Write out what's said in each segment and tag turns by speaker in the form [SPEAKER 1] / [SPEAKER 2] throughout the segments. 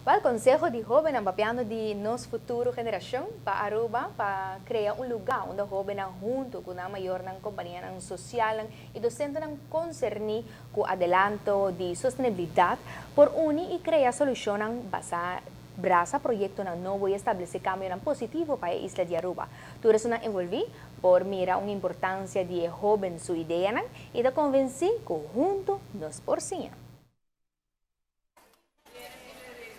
[SPEAKER 1] El Consejo de Jóvenes ang papiano de nos futuro generación pa Aruba para crear un lugar onde jóvenes junto com a maior ng companhia ng social e docente ng concerni com adelanto de sustentabilidade por uni e criar solução ng brasa proyecto ng novo e establecer cambio ng positivo para a isla de Aruba. Tudo isso envolvi por mira uma importância de joven sua ideia ng e da convencer que junto nos porcinha.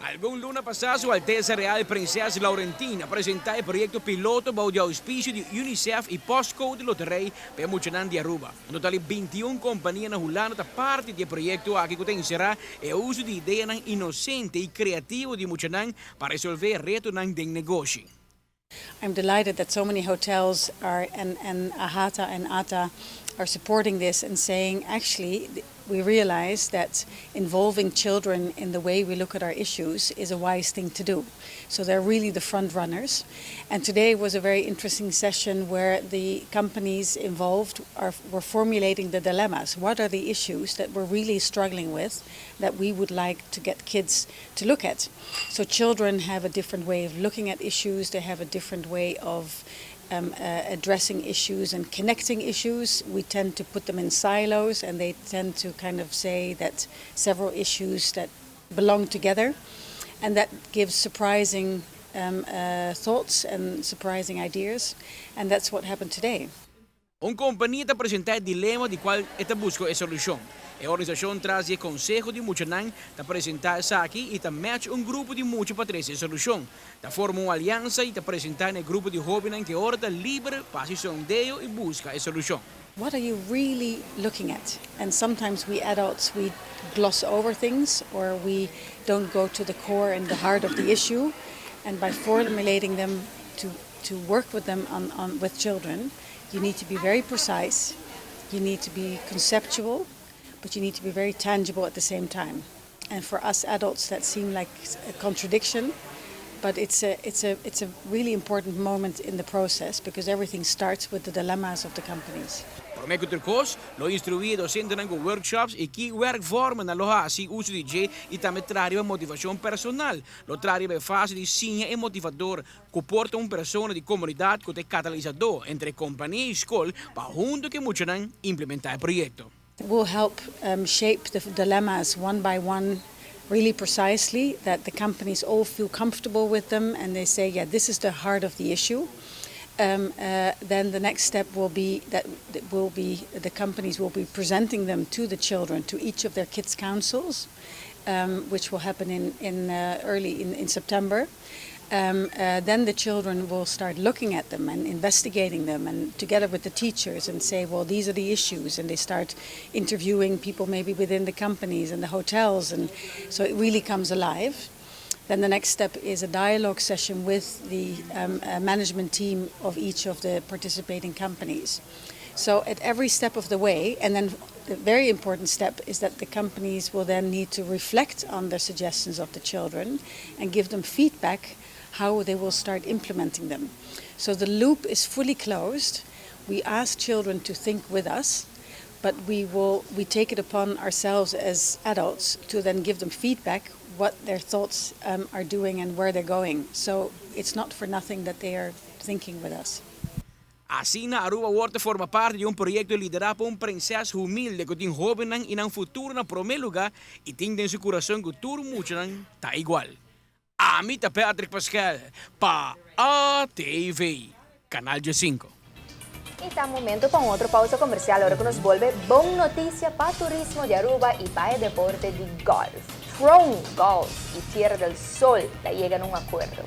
[SPEAKER 2] Algum luna passato, Alteza Real Prinses Laurentien a presentare il progetto piloto bajo auspicio di UNICEF e Postcode de Loterei per Mucha di Aruba. In totale 21 compagnie na hulano da parte del progetto che contencerà e uso di idee innocente e creativo di Mucha para risolvere il reto dei negozi.
[SPEAKER 3] I'm delighted that so many hotels are and Ahata and Ata are supporting this and saying actually we realize that involving children in the way we look at our issues is a wise thing to do. So they're really the front runners. And today was a very interesting session where the companies involved were formulating the dilemmas. What are the issues that we're really struggling with that we would like to get kids to look at? So children have a different way of looking at issues. They have a different way of addressing issues and connecting issues. We tend to put them in silos and they tend to kind of say that several issues that belong together, and that gives surprising thoughts and surprising ideas, and that's what happened today.
[SPEAKER 2] Un companhia está apresentar dilema de qual está busca a solução. A organização traz o Consejo de Mucha está apresentar isso aqui e está match um grupo de Mucha para trazer a solução. Está forma uma aliança e está apresentar um grupo de jovens que agora está livre para se sondeio e busca a solução.
[SPEAKER 3] What are you really looking at? And sometimes we adults, we gloss over things or we don't go to the core and the heart of the issue. And by formulating them to work with them with children, you need to be very precise, you need to be conceptual, but you need to be very tangible at the same time. And for us adults that seems like a contradiction, but it's a really important moment in the process because everything starts with the dilemmas of the companies.
[SPEAKER 2] Por meio de curso, lo instruí docente em workshops e que werkvormen na locatie uso de J e também traria motivação personal. Lo traria a fase de sinha e motivador, que porta uma pessoa de comunidade que é catalisador entre companhia e escola para junto que Mucha implementar o projeto.
[SPEAKER 3] We'll help shape the dilemmas one by one really precisely, that the companies all feel comfortable with them and they say, yeah, this is the heart of the issue. Then the next step will be that the companies will be presenting them to the children, to each of their kids' councils, which will happen early in September. Then the children will start looking at them and investigating them, and together with the teachers, and say, well, these are the issues, and they start interviewing people maybe within the companies and the hotels, and so it really comes alive. Then the next step is a dialogue session with the management team of each of the participating companies. So at every step of the way, and then the very important step is that the companies will then need to reflect on the suggestions of the children and give them feedback how they will start implementing them. So the loop is fully closed. We ask children to think with us, but we take it upon ourselves as adults to then give them feedback what their thoughts are doing and where they're going. So it's not for nothing that they are thinking with us.
[SPEAKER 2] Assim, na Aruba Water forma parte de projeto liderado por princesa humilde que tem jovens e um futuro na primeiro lugar e tem em seu coração que tudo Mucha está igual. A mim tá Patrick Pascal para ATV, Canal 5.
[SPEAKER 1] E está momento para outra pausa comercial, ahora que nos vuelve boa notícia para turismo de Aruba e para o deporte de golf. From Golf y Tierra del Sol la llegan a un acuerdo.